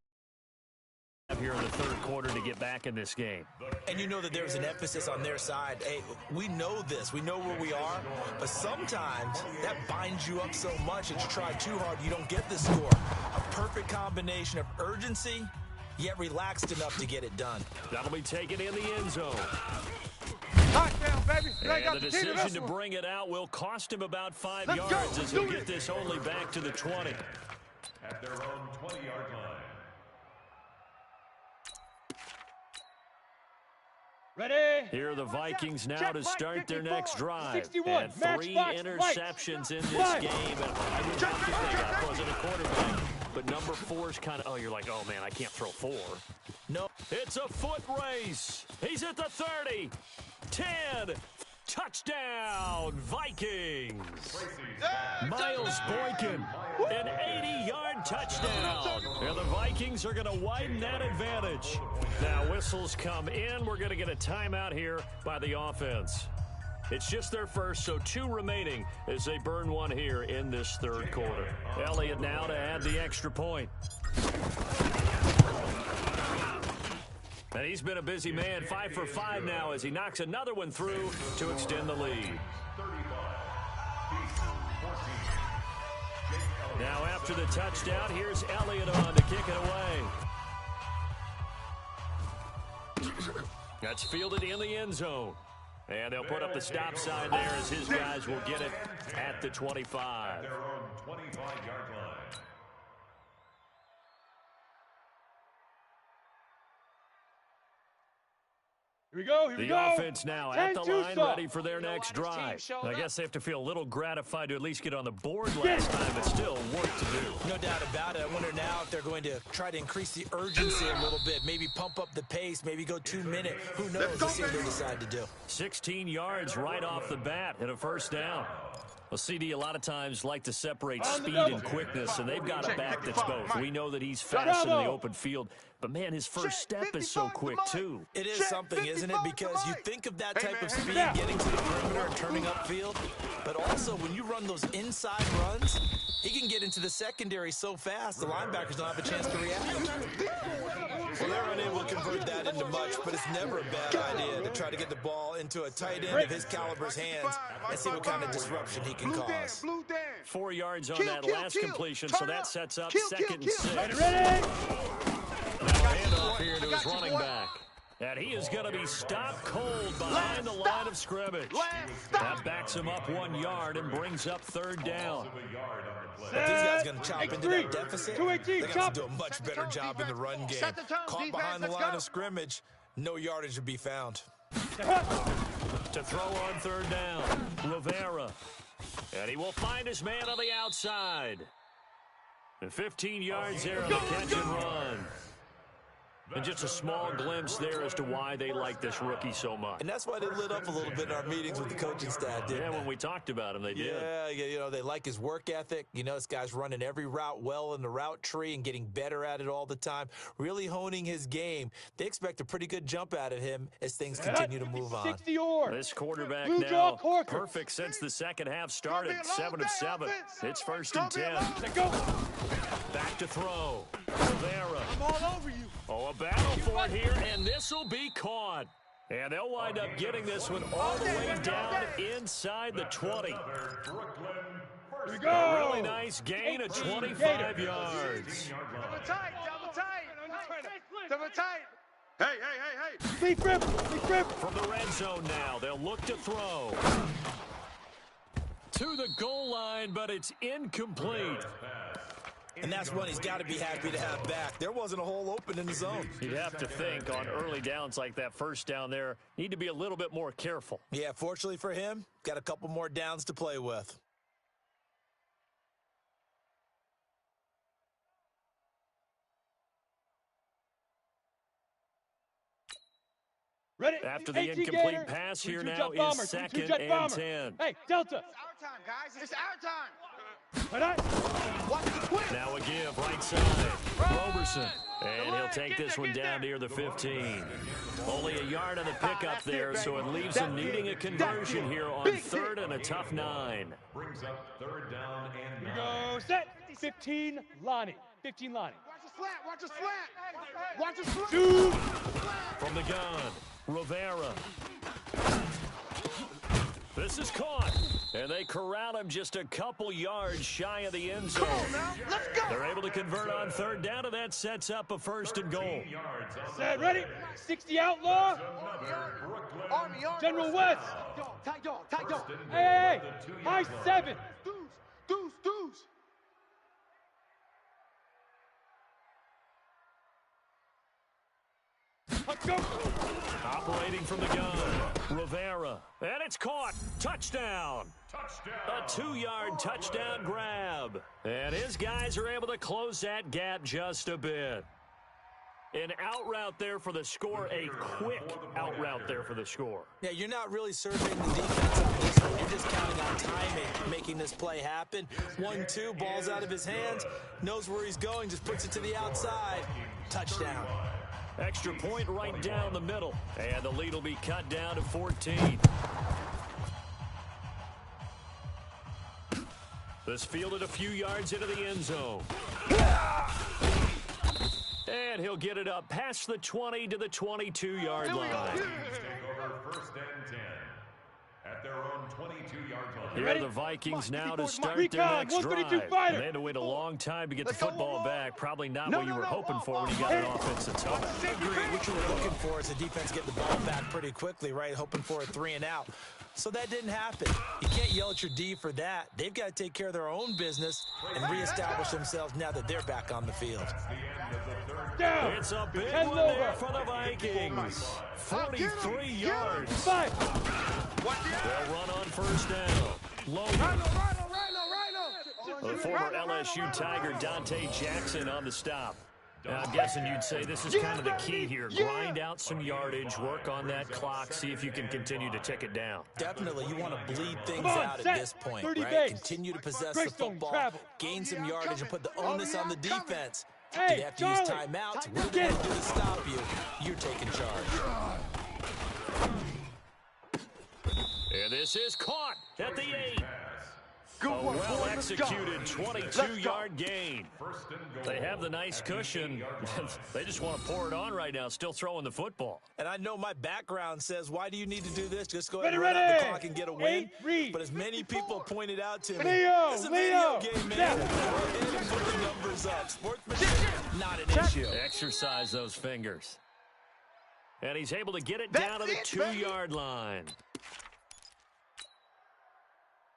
here in the 3rd quarter to get back in this game. And you know that there's an emphasis on their side. Hey, we know this. We know where we are. But sometimes that binds you up so much that you try too hard, you don't get the score. A perfect combination of urgency, yet relaxed enough to get it done. That'll be taken in the end zone. Touchdown, baby. And the decision to bring it out will cost him about 5 yards as he'll get this only back to the 20. At their own 20-yard line. Ready? Here are the Vikings now to start their next drive. 61, And 3 interceptions in this game. And I would not think I wasn't a quarterback. But number 4's kind of, you're like, oh, man, I can't throw 4. No. It's a foot race. He's at the 30. 10. Touchdown, Vikings. Miles Boykin, an 80-yard touchdown. And the Vikings are going to widen that advantage. Now whistles come in. We're going to get a timeout here by the offense. It's just their first, so 2 remaining as they burn one here in this 3rd quarter. Elliott now to add the extra point. And he's been a busy man, 5 for 5 now as he knocks another one through to extend the lead. Now after the touchdown, here's Elliott on to kick it away. That's fielded in the end zone. And they'll put up the stop sign there as his guys will get it at the 25. Their own 25-yard line. Here we go, here we The go. offense now at the 10-2 line, stop. ready for their next drive. showed I up. guess they have to feel a little gratified to at least get on the board last time, but still work to do. No doubt about it. I wonder now if they're going to try to increase the urgency a little bit, maybe pump up the pace, maybe go 2 minute. Who knows? Let's see what they decide to do. 16 yards right off the bat and a first down. Well, CD a lot of times like to separate speed and quickness, and they've got a back that's both. We know that he's fast in the open field, but, man, his first step is so quick, too. It is something, isn't it? Because you think of that type of speed getting to the perimeter and turning upfield, but also when you run those inside runs, he can get into the secondary so fast, the linebackers don't have a chance to react. Well, they're unable to convert that into much, but it's never a bad idea to try to get the ball into a tight end of his caliber's hands and see what kind of disruption he can cause. 4 yards on that last completion, so that sets up 2nd and 6. Ready? Now a handoff here to his running back. And he is going to be stopped cold behind the line of scrimmage. That backs him up 1 yard and brings up 3rd down. If these guys are going to chop into that deficit, they got to do a much better job in the run game. Caught behind the line of scrimmage, no yardage to be found. To throw on 3rd down, Rivera. And he will find his man on the outside. And 15 yards there on the catch and run. And just a small glimpse there as to why they like this rookie so much. And that's why they lit up a little bit in our meetings with the coaching staff, didn't they? Yeah, when we talked about him, they did. Yeah, you know, they like his work ethic. You know, this guy's running every route well in the route tree and getting better at it all the time, really honing his game. They expect a pretty good jump out of him as things continue to move on. This quarterback now perfect since the second half started, 7 of 7. It's 1st and 10. Back to throw. Rivera. I'm all over you. Oh, a battle for it here, and this will be caught. And they'll wind up getting this one all the way down inside the 20. Here we go. A really nice gain of 25 yards. Double tight. Hey. Sleep grip. From the red zone now, they'll look to throw. To the goal line, but it's incomplete. And that's one he's got to be happy to have back. There wasn't a hole open in the zone. You'd have to think on early downs like that, first down there, need to be a little bit more careful. Yeah, fortunately for him, got a couple more downs to play with. Ready? After the incomplete pass here now is 2nd and 10. Hey, Delta. It's our time, guys. It's our time. Now a give right side. Roberson. And he'll take this one down near the 15. Only a yard on the pickup there, so it leaves him needing a conversion here on 3rd and a tough 9. Brings up 3rd down and 9. Go set. 15 Lonnie. 15 Lonnie. Watch a slant. Watch a slant. Shoot. From the gun, Rivera. This is caught. And they corral him just a couple yards shy of the end zone. Let's go. They're able to convert on 3rd down, and that sets up a 1st and goal. Set. Ready? 60 outlaw. Army. General West. Tight dog. Hey. High 7. Deuce. Let's go. Operating from the gun, Rivera. And it's caught. Touchdown. A 2-yard touchdown grab. And his guys are able to close that gap just a bit. An out route there for the score, a quick out route there for the score. Yeah, you're not really surveying the defense on this one. You're just counting on timing, making this play happen. 1-2, ball's out of his hands, knows where he's going, just puts it to the outside. Touchdown. Extra point right down the middle. And the lead will be cut down to 14. This fielded a few yards into the end zone. And he'll get it up past the 20 to the 22-yard line. Take over 1st and 10 at their own 22-yard line. Here are the Vikings now to start their next drive. And they had to wait a long time to get the football back. Probably not what you were hoping for when you got an offense that's home. Agreed. What you were looking for is the defense get the ball back pretty quickly, right? Hoping for a 3 and out. So that didn't happen. You can't yell at your D for that. They've got to take care of their own business and reestablish themselves now that they're back on the field. Down. It's a big Ten one over. there for the Vikings. 43 yards. 5. They'll run on first down. Logan. The former LSU Tiger Dante Jackson on the stop. Now, I'm guessing you'd say this is kind of the key here. Grind out some yardage, work on that clock, see if you can continue to tick it down. Definitely, you want to bleed things out at this point, right? base. Continue to possess Grace the don't football, travel. gain some yardage, and put the onus on the defense. Hey, Do you have to use timeouts? What do they have to do to stop you? You're taking charge. And this is caught at the 8. A well-executed 22-yard gain. They have the nice cushion. They just want to pour it on right now, still throwing the football. And I know my background says, why do you need to do this? Just go ahead and Ready, run out ready. the clock and get a win. Read. But as many people pointed out to me, Leo, this is a Leo. video game, man. Yeah. Go ahead and put the numbers up. Sportsmanship, not an issue. Exercise those fingers. And he's able to get it down to the 2-yard line.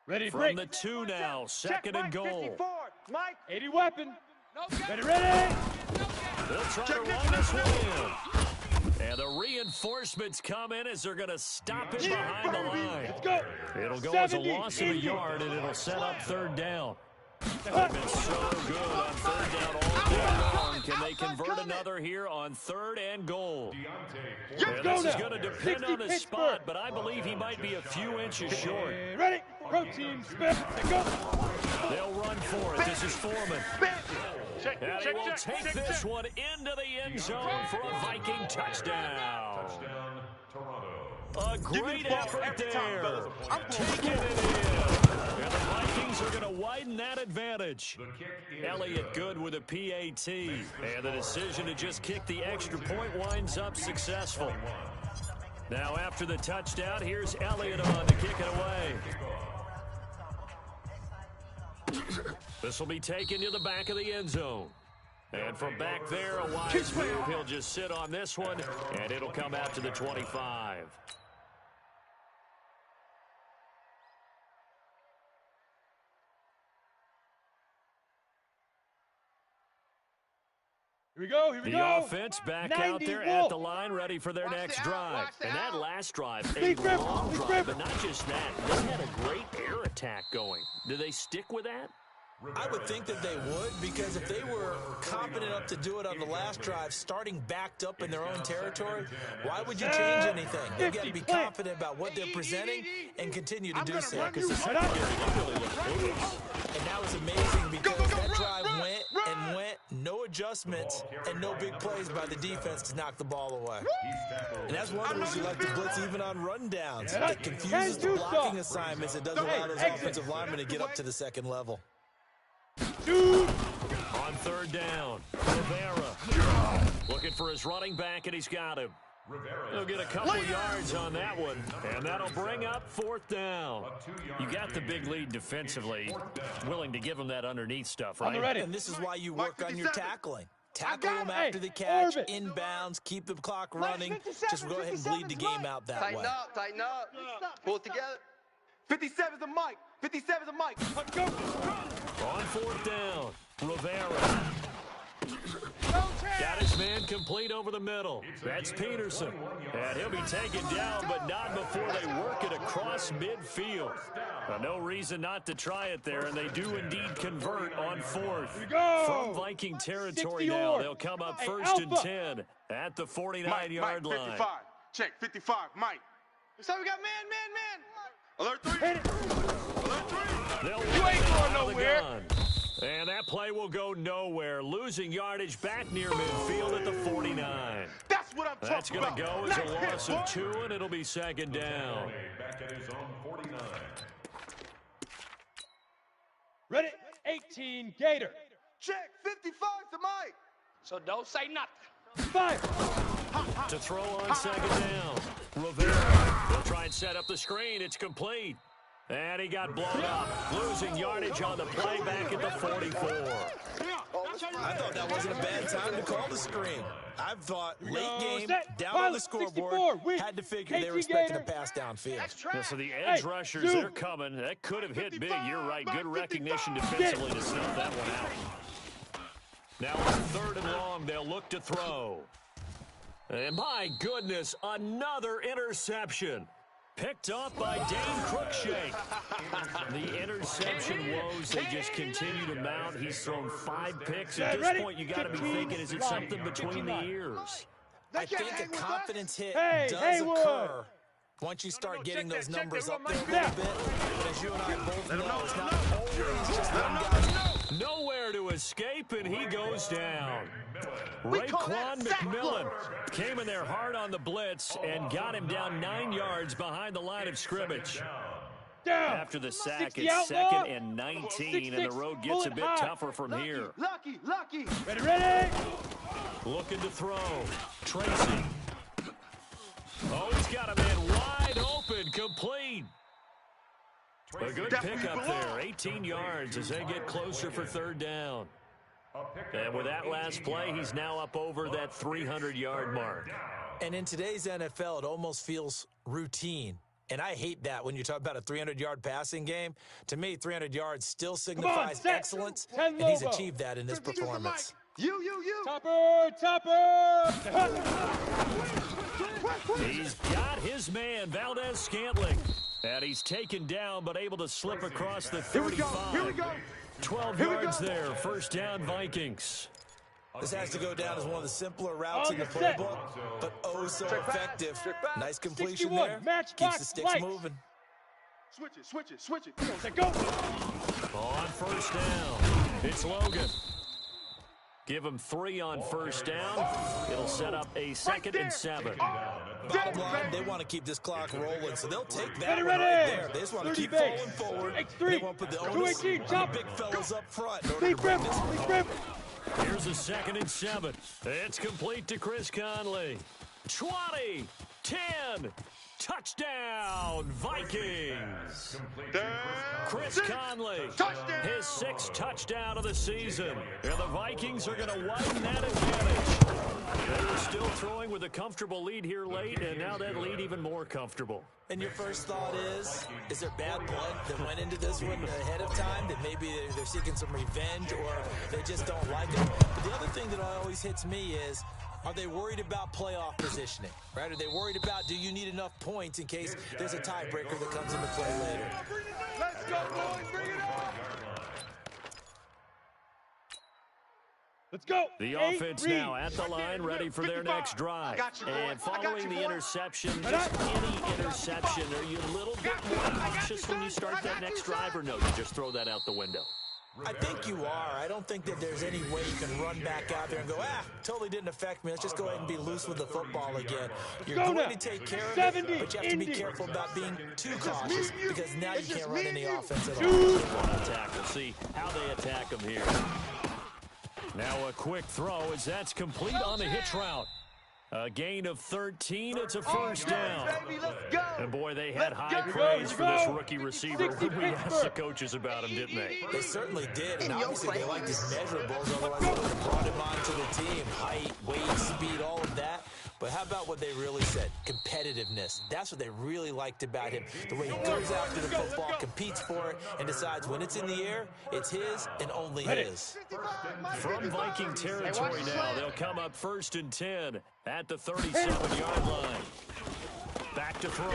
Ready, From break. the 2 now, second and goal. Mike. 80 weapon. No gap. Ready, ready. They'll try to run this one in. And the reinforcements come in as they're going to stop it behind the line. Let's go. It'll go as a 70, loss of a yard, and it'll set up third down. They've been so good on third down all day long. Can they convert another here on third and goal? And this is going to depend on the spot, but I believe he might be a few inches short. Ready. Protein spit. Go. They'll run for it. This is Foreman. And he will take this one into the end zone for a Viking touchdown. A great effort there. Taking it in. And the Vikings are going to widen that advantage. Elliott good with a PAT. And the decision to just kick the extra point winds up successful. Now after the touchdown, here's Elliott on to kick it away. This will be taken to the back of the end zone. And from back there, a wise move. He'll just sit on this one, and it'll come out to the 25. Here we go. Here we go. The offense back out there at Wolf. the line, ready for their next drive. And that last drive, a Big rip, long big drive, rip. but not just that. They had a great air attack going. Do they stick with that? I would think that they would, because if they were confident enough to do it on the last drive, starting backed up in their own territory, why would you change anything? They've got to be confident about what they're presenting and continue to do so. Because and that was amazing, because that drive went and went, no adjustments and no big plays by the defense to knock the ball away. And that's one of the reasons you like to blitz even on rundowns. It confuses the blocking assignments. It doesn't allow those offensive linemen to get up to the second level. On third down, Rivera looking for his running back, and he's got him. He'll get a couple yards on that one, and that'll bring up fourth down. You got the big lead defensively, willing to give him that underneath stuff, right? And this is why you work on your tackling. Tackle them after the catch, inbounds, keep the clock running. Just go ahead and bleed the game out that way. Tighten up. Pull it together. 57's a mic. 57's a mic. Let's go. On fourth down, Rivera. Got his man complete over the middle. That's Peterson. And he'll be taken down, but not before they work it across midfield. No reason not to try it there, and they do indeed convert on fourth. From Viking territory now, they'll come up first and 10 at the 49-yard line. 55. Check, 55, Mike. So we got man. Alert 3. Hit it. Alert 3. They'll You ain't going nowhere. And that play will go nowhere, losing yardage back near midfield at the 49. That's what I'm talking That's going about. to go as a loss of 2, and it'll be second down. Back at his own 49. Ready. 18 Gator. Check. 55's a mic. So don't say nothing. 5. To throw on second down, Rivera will try and set up the screen. It's complete. And he got blown up, losing yardage on the play back at the 44. I thought that wasn't a bad time to call the screen. I thought late game, down on the scoreboard, had to figure they were expecting a pass downfield. Yeah, so the edge rushers, they're coming. That could have hit big. You're right. Good recognition defensively to snuff that one out. Now on 3rd and long, they'll look to throw. And my goodness, another interception. Picked off by Dane Cruikshank. The interception woes, they just continue to mount. He's thrown 5 picks. At this point, you got to be thinking, is it something between the ears? I think a confidence hit does occur once you start getting those numbers up there a little bit. But as you and I both know, it's not always just one guy. Nowhere to escape, and he goes down. Raekwon McMillan came in there hard on the blitz and got him down 9 yards behind the line of scrimmage. After the sack, it's 2nd and 19, and the road gets a bit tougher from here. Lucky. Ready. Looking to throw. Tracy. Oh, he's got a man wide open, complete. A good pickup there, 18 yards as they get closer for 3rd down. And with that last play, he's now up over that 300-yard mark. And in today's NFL, it almost feels routine. And I hate that when you talk about a 300-yard passing game. To me, 300 yards still signifies excellence, and he's achieved that in this performance. You. Topper. He's got his man, Valdez-Scantling. And he's taken down, but able to slip across the 35. Here we go. 12 yards there. 1st down, Vikings. This has to go down as one of the simpler routes in the playbook, but oh so effective. Nice completion there. Keeps the sticks moving. Switch it. Go. On 1st down, it's Logan. Give him 3 on 1st down. It'll set up a 2nd and 7. Bottom line, they want to keep this clock rolling, so they'll take that one right there. They just want to keep falling forward. They want to put the onus on the big fellas up front in order to bring this one home. Here's a 2nd and 7. It's complete to Chris Conley. 20, 10, touchdown, Vikings. Chris Conley, his 6th touchdown of the season. And the Vikings are going to widen that advantage. They were still throwing with a comfortable lead here late, and now that lead even more comfortable. And your first thought is there bad blood that went into this one ahead of time, that maybe they're seeking some revenge or they just don't like it? But the other thing that always hits me is, are they worried about playoff positioning, right? Are they worried about, do you need enough points in case there's a tiebreaker that comes into play later? Let's go, boys. Bring it on. Let's go. The offense now at the line, ready for their next drive. And following the interception, just any interception, are you a little bit more cautious when you start that next drive, or no, you just throw that out the window? I think you are. I don't think that there's any way you can run back out there and go, totally didn't affect me. Let's just go ahead and be loose with the football again. You're going to take care of it, but you have to be careful about being too cautious because now you can't run any offense at all. We'll see how they attack them here. Now a quick throw as that's complete on the hitch route. A gain of 13. It's a 1st down. And boy, they had high praise for this rookie receiver when we asked the coaches about him, didn't they? They certainly did, and obviously they liked his measurables, otherwise they would have brought him onto the team. Height, weight, speed, all of that. But how about what they really said? Competitiveness. That's what they really liked about him. The way he goes after the football, competes for it, and decides when it's in the air, it's his and only his. From Viking territory now, they'll come up 1st and 10 at the 37-yard line. Back to throw.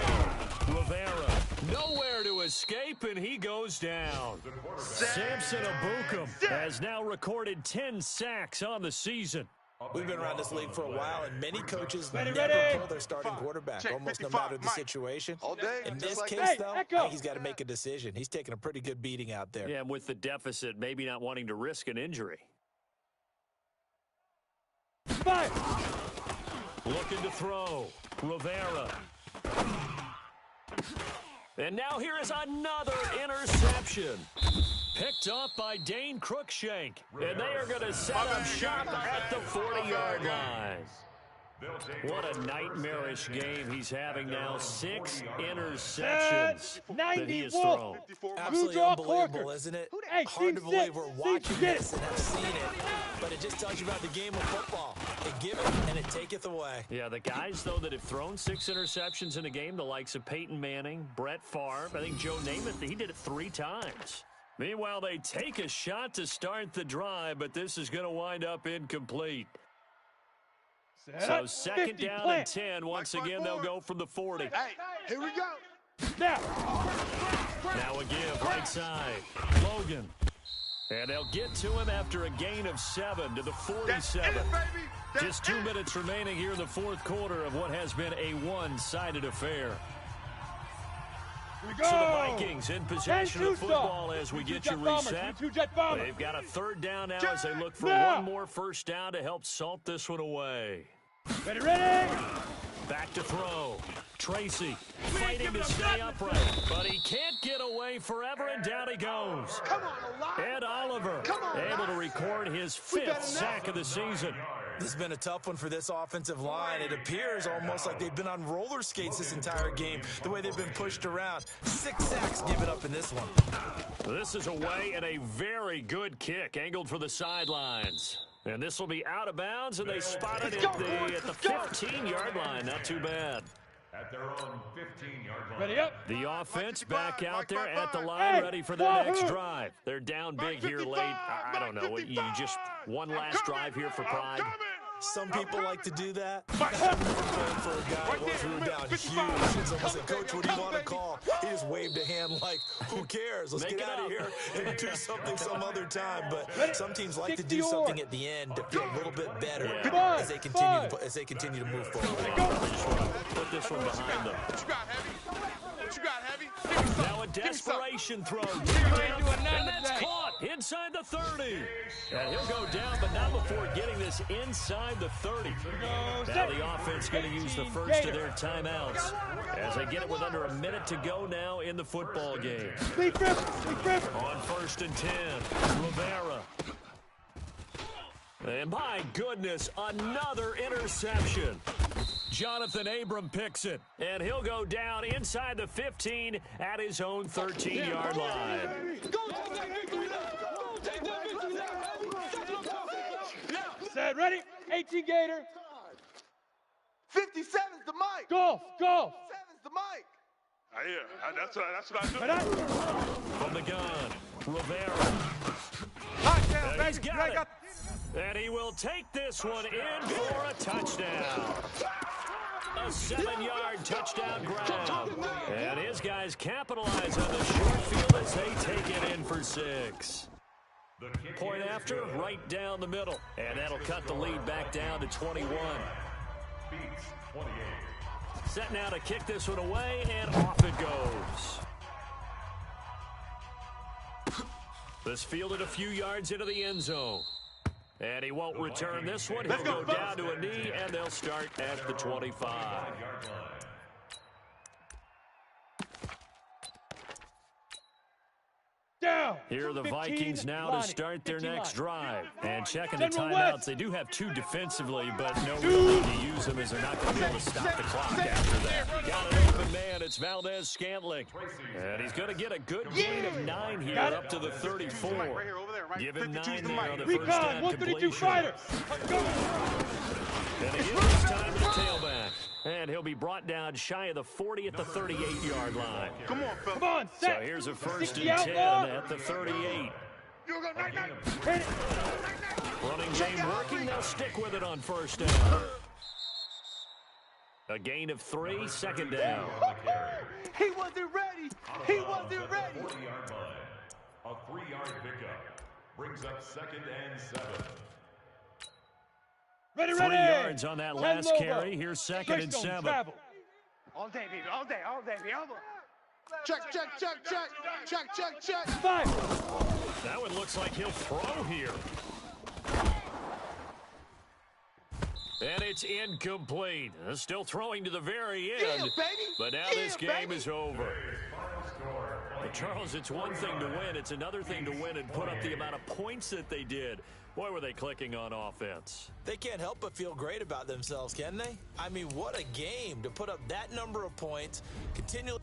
Rivera, nowhere to escape, and he goes down. Samson Abukum has now recorded 10 sacks on the season. We've been around this league for a while, and many coaches never pull their starting quarterback, almost no matter the situation. In this case, though, I think he's got to make a decision. He's taking a pretty good beating out there. Yeah, and with the deficit, maybe not wanting to risk an injury. Looking to throw. Rivera. And now here is another interception. Picked off by Dane Cruikshank. And they are going to set up shop at the 40-yard line. What a nightmarish game he's having now. 6 interceptions that he has thrown. Absolutely unbelievable, isn't it? Hard to believe we're watching this and have seen it, but it just tells you about the game of football. It giveth and it taketh away. Yeah, the guys, though, that have thrown 6 interceptions in a game, the likes of Peyton Manning, Brett Favre, I think Joe Namath, he did it 3 times. Meanwhile, they take a shot to start the drive, but this is going to wind up incomplete. So second down and 10. Once again, they'll go from the 40. Hey, here we go. Now a give, right side. Logan. And they'll get to him after a gain of 7 to the 47. Just 2 minutes remaining here in the fourth quarter of what has been a one-sided affair. So the Vikings in possession of football as we get you reset. They've got a third down now as they look for one more first down to help salt this one away. Ready! Back to throw. Tracy fighting to stay upright, but he can't get away forever, and down he goes. Ed Oliver able to record his 5th sack of the season. This has been a tough one for this offensive line. It appears almost like they've been on roller skates this entire game, the way they've been pushed around. 6 sacks given up in this one. This is away and a very good kick angled for the sidelines. And this will be out of bounds, and they spot it at the 15-yard line. Not too bad. At their own 15-yard line. Ready up. The offense back out there at the line, ready for their next drive. They're down big here late. I don't know. You just one last drive here for pride. Some people like to do that. For a guy who threw down huge. It's almost like, Coach, what do you want to call? He just waved a hand like, who cares? Let's get out of here and do something some other time. But some teams like to do something at the end to feel a little bit better as they continue to move forward. Put this one behind them. What you got, Heavy? What you got, Heavy? Now a desperation throw. And that's caught inside the 30. And he'll go down, but not before getting this inside the 30. Now the offense going to use the first of their timeouts as they get it with under a minute to go now in the football game. On 1st and 10, Rivera. And my goodness, another interception. Jonathan Abram picks it, and he'll go down inside the 15 at his own 13-yard line. Set, ready? 18 Gator. 57's the mic. Golf. 7's the mic. Yeah, that's what I do. From the gun, Rivera. And he's got it. And he will take this one in for a touchdown. A 7-yard touchdown grab. And his guys capitalize on the short field as they take it in for 6. Point after, right down the middle. And that'll cut the lead back down to 21. Beats 28. Set now to kick this one away, and off it goes. This fielded a few yards into the end zone. And he won't return this one. He'll go down to a knee, and they'll start at the 25. Down. Here are the Vikings now to start their next drive. And checking the General timeouts, West. they do have 2 defensively, but no real need to use them as they're not going to be able to stop the clock after that. Got an open man. It's Valdez-Scantling. And he's going to get a good gain of 9 here up to the 34. Give him 9 there on the first down 132 completion. fighter. And again, this time to the tailback. And he'll be brought down shy of the 40 at the 38-yard line. Come on, Phil. Come on, So set. here's a 1st 60 and out 10 ball. at the 38. Hit it. Running game working. They'll stick with it on 1st down. A gain of 3, 2nd down. He wasn't ready. He wasn't ready. 40-yard line. A 3-yard pickup. Brings up 2nd and 7. Ready. 3 yards on that 10 last logo. carry. Here's 2nd and 7. Travel. All day, baby. All day, baby. All day. Check. 5. That one looks like he'll throw here. And it's incomplete. Still throwing to the very end. Yeah, baby. But now this game is over. Final score, Charles, it's one thing to win. It's another thing to win and put up the amount of points that they did. Boy, were they clicking on offense. They can't help but feel great about themselves, can they? I mean, what a game to put up that number of points, continually.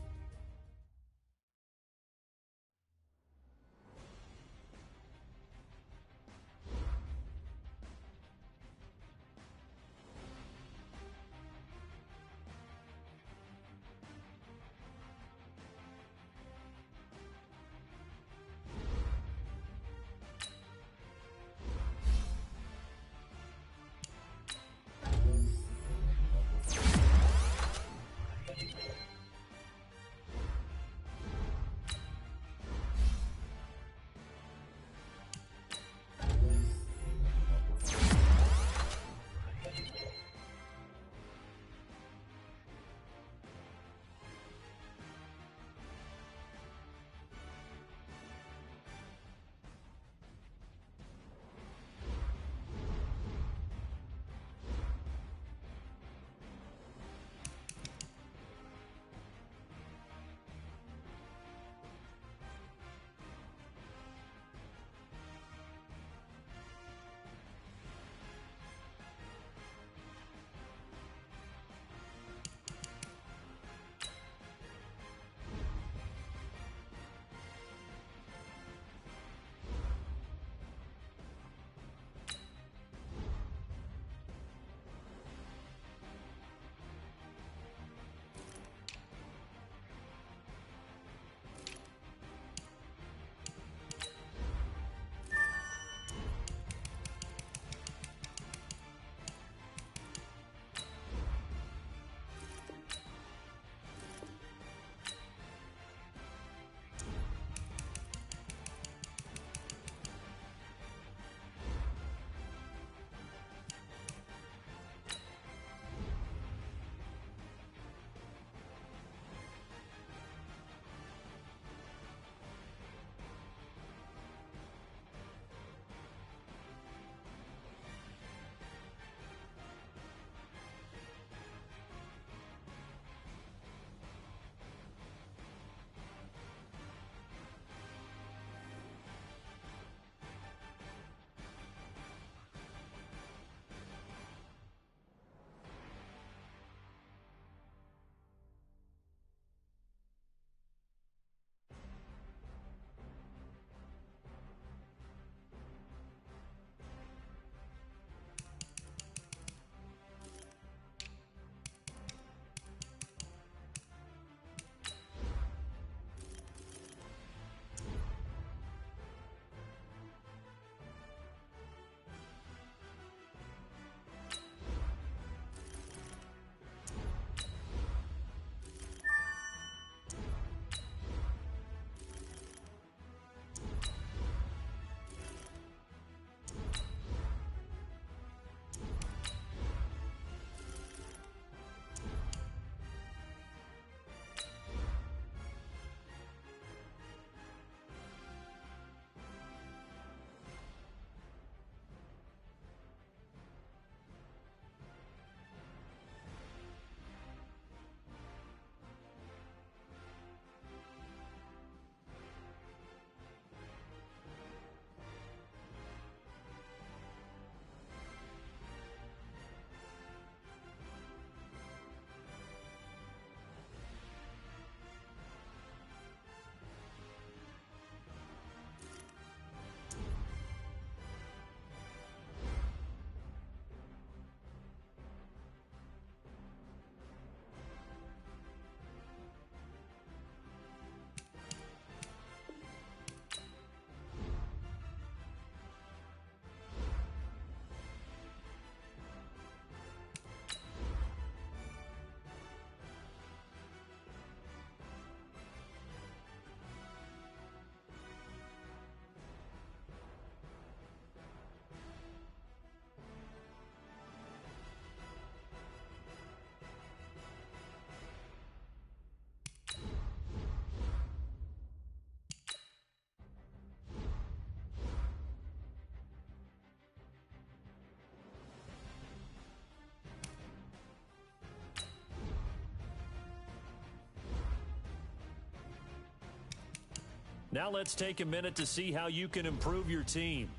Now let's take a minute to see how you can improve your team.